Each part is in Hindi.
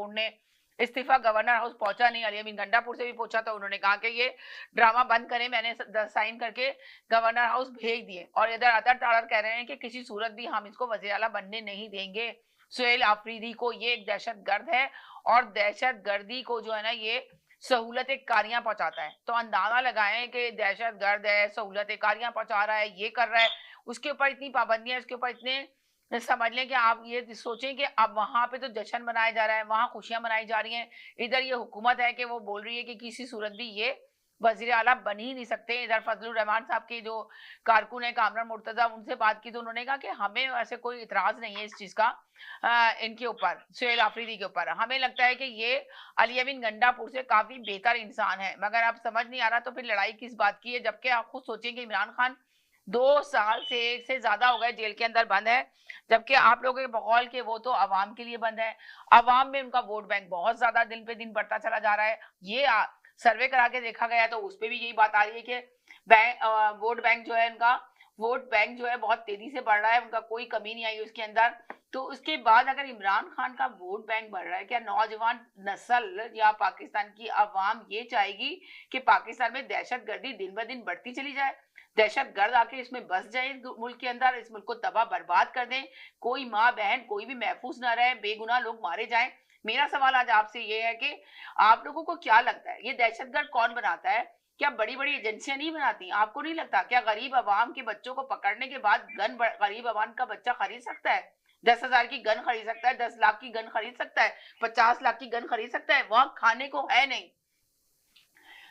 ढूंढने। इस्तीफा गवर्नर हाउस पहुंचा नहीं, अली अमीन गंडापुर से भी पूछा तो उन्होंने कहा कि ये ड्रामा बंद करें, मैंने साइन करके गवर्नर हाउस भेज दिए। और इधर अतर ताड़र कह रहे हैं कि किसी सूरत भी हम इसको वज़ीर आला बनने नहीं देंगे। सुहेल आफरीदी को ये एक दहशत गर्द है और दहशत गर्दी को जो है ना ये सहूलत कारियां पहुंचाता है। तो अंदाजा लगाएं कि दहशत गर्द है, सहूलत कारियां पहुंचा रहा है, ये कर रहा है, उसके ऊपर इतनी पाबंदियां, उसके ऊपर इतने समझ लें कि आप ये सोचें कि अब वहां पे तो जश्न मनाया जा रहा है, वहां खुशियां मनाई जा रही हैं। इधर ये हुकूमत है कि वो बोल रही है कि किसी सूरत भी ये वजीर आला बन ही नहीं सकते। इधर फजलुर रहमान साहब के जो कारकुन है कामरान मुर्तजा, उनसे बात की तो उन्होंने कहा कि हमें ऐसे कोई इतराज नहीं है इस चीज का इनके ऊपर, सुहेल आफरीदी के ऊपर। हमें लगता है कि ये अली अमीन गंडापुर से काफी बेहतर इंसान है, मगर आप समझ नहीं आ रहा तो फिर लड़ाई किस बात की है। जबकि आप खुद सोचें कि इमरान खान 2 साल से ज्यादा हो गए जेल के अंदर बंद है, जबकि आप लोगों के बकौल के वो तो अवाम के लिए बंद है। अवाम में उनका वोट बैंक बहुत ज्यादा दिन पे दिन बढ़ता चला जा रहा है। ये सर्वे करा के देखा गया तो उस पर भी यही बात आ रही है कि वोट बैंक जो है उनका, वोट बैंक जो है बहुत तेजी से बढ़ रहा है, उनका कोई कमी नहीं आई उसके अंदर। तो उसके बाद अगर इमरान खान का वोट बैंक बढ़ रहा है, क्या नौजवान नस्ल या पाकिस्तान की अवाम ये चाहेगी कि पाकिस्तान में दहशत गर्दी दिन ब दिन बढ़ती चली जाए, दहशत गर्द आके इसमें बस जाए, मुल्क के अंदर इस मुल्क को तबाह बर्बाद कर दें, कोई माँ बहन कोई भी महफूज ना रहे, बेगुनाह लोग मारे जाएं। मेरा सवाल आज आपसे ये है कि आप लोगों को क्या लगता है ये दहशतगर्द कौन बनाता है? क्या बड़ी बड़ी एजेंसियां नहीं बनाती? आपको नहीं लगता क्या गरीब आवाम के बच्चों को पकड़ने के बाद गन गरीब आवाम का बच्चा खरीद सकता है? 10,000 की गन खरीद सकता है, 10 लाख की गन खरीद सकता है, 50 लाख की गन खरीद सकता है? वहां खाने को है नहीं,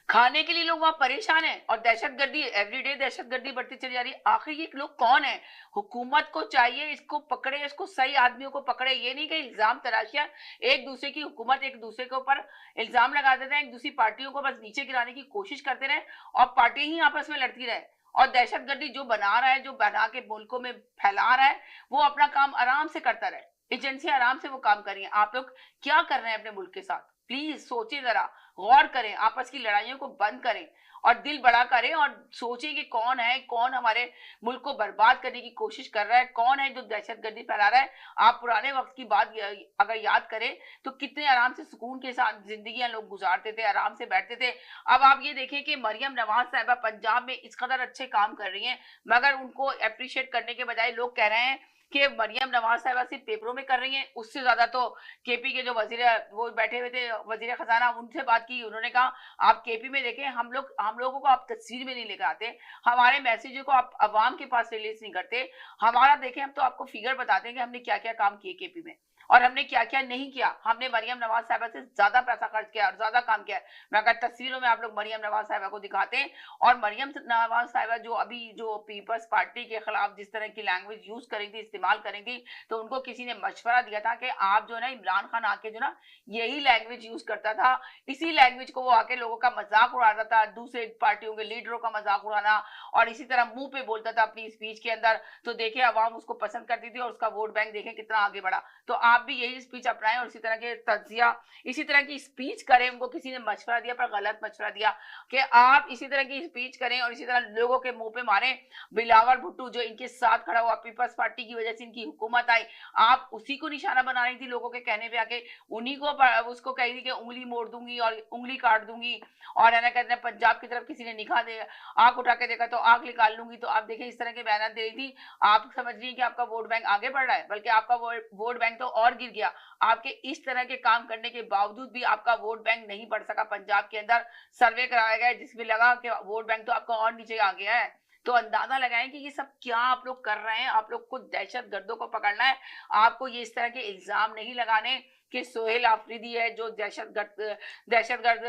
खाने के लिए लोग वहां परेशान हैं और दहशतगर्दी एवरीडे दहशतगर्दी बढ़ती चली जा रही है। आखिर ये लोग कौन है? हुकूमत को चाहिए इसको पकड़े, इसको सही आदमियों को पकड़े, ये नहीं कि इल्जाम तराशियां एक दूसरे की, हुकूमत एक दूसरे के ऊपर इल्जाम लगा देते हैं, एक दूसरी पार्टियों को बस नीचे गिराने की कोशिश करते रहे और पार्टी ही आपस में लड़ती रहे। और दहशतगर्दी जो बना रहा है, जो बना के मुल्कों में फैला रहा है, वो अपना काम आराम से करता रहे, एजेंसियां आराम से वो काम कर रही है। आप लोग क्या कर रहे हैं अपने मुल्क के साथ? प्लीज सोचिए, जरा गौर करें, आपस की लड़ाइयों को बंद करें और दिल बड़ा करें और सोचें कि कौन है, कौन हमारे मुल्क को बर्बाद करने की कोशिश कर रहा है, कौन है जो दहशतगर्दी फैला रहा है। आप पुराने वक्त की बात अगर याद करें तो कितने आराम से सुकून के साथ जिंदगी लोग गुजारते थे, आराम से बैठते थे। अब आप ये देखें कि मरियम नवाज साहिबा पंजाब में इस कदर अच्छे काम कर रही हैं, मगर उनको अप्रिशिएट करने के बजाय लोग कह रहे हैं कि मरियम नवाज साहिबा सिर्फ पेपरों में कर रही हैं। उससे ज्यादा तो केपी के जो वजीर वो बैठे हुए थे वजीर खजाना, उनसे बात की, उन्होंने कहा आप केपी में देखें, हम लोगों को आप तस्वीर में नहीं लेकर आते, हमारे मैसेजों को आप अवाम के पास रिलीज नहीं करते। हमारा देखें, हम तो आपको फिगर बताते हैं कि हमने क्या क्या काम किए केपी में और हमने क्या क्या नहीं किया। हमने मरियम नवाज साहिबा से ज्यादा पैसा खर्च किया और ज्यादा काम किया है। मगर तस्वीरों में आप लोग मरियम नवाज साहिबा को दिखाते हैं और मरियम नवाज साहिबा जो अभी जो पीपल्स पार्टी के खिलाफ जिस तरह की लैंग्वेज यूज करी थी, इस्तेमाल करी थी, तो उनको किसी ने मशवरा दिया था कि आप जो है ना इमरान खान आके जो ना यही लैंग्वेज यूज करता था, इसी लैंग्वेज को वो आके लोगों का मजाक उड़ाता था, दूसरे पार्टियों के लीडरों का मजाक उड़ाना, और इसी तरह मुंह पे बोलता था अपनी स्पीच के अंदर। तो देखिए अवाम उसको पसंद करती थी और उसका वोट बैंक देखें कितना आगे बढ़ा। तो आप भी यही स्पीच अपनाएं और इसी तरह के तज्जिया, इसी तरह की स्पीच करें। उनको किसी ने मशवरा दिया पर गलत मशवरा दिया कि आप इसी तरह की स्पीच करें और इसी तरह लोगों के मुंह पे मारें। बिलावल भुट्टो जो इनके साथ खड़ा हुआ, पीपल्स पार्टी की वजह से इनकी हुकूमत आई, आप उसी को निशाना बना रही थी लोगों के कहने पे आके, उन्हीं को उसको कह रही थी कि उंगली मोड़ दूंगी और उंगली काट दूंगी, और है ना कहते हैं पंजाब की तरफ किसी ने निकाह दे आंख उठा के देखा तो आंख निकाल लूंगी। तो आप देखें इस तरह के बयान दे रही थी। आप समझ रही है कि आपका वोट बैंक आगे बढ़ रहा है, बल्कि आपका वोट बैंक तो और गिर गया। आपके इस तरह के काम करने के बावजूद भी आपका वोट बैंक नहीं बढ़ सका। पंजाब के अंदर सर्वे कराया गया जिसमें लगा कि वोट बैंक तो आपका और नीचे आ गया है। तो अंदाजा लगाएं कि ये सब क्या आप लोग कर रहे हैं। आप लोग को दहशत गर्दों को पकड़ना है, आपको ये इस तरह के इल्जाम नहीं लगाने कि सुहेल आफरीदी है जो दहशतगर्द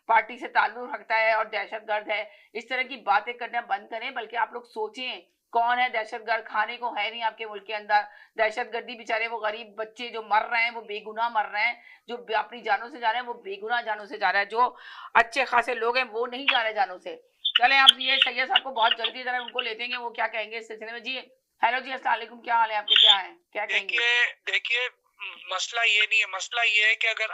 पार्टी से ताल्लुक रखता है और दहशतगर्द है। इस तरह की बातें करना बंद करें, बल्कि आप लोग सोचें कौन है दहशतगर्द। खाने को है नहीं आपके मुल्क के अंदर, दहशतगर्दी बेचारे वो गरीब बच्चे जो मर रहे हैं वो बेगुनाह मर रहे हैं, जो अपनी जानों से जा रहे हैं वो बेगुनाह जानों से जा रहा है, जो अच्छे खासे लोग हैं वो नहीं जा रहे जानों से। चले आप ये सैयद साहब को बहुत जल्दी जरा उनको लेते हैं, वो क्या कहेंगे इस सिलसिले में। जी हेलो जी, अस्सलाम वालेकुम, क्या हाल है आपके, क्या है, क्या कहेंगे? देखिए देखिए, मसला ये नहीं है, मसला ये है कि अगर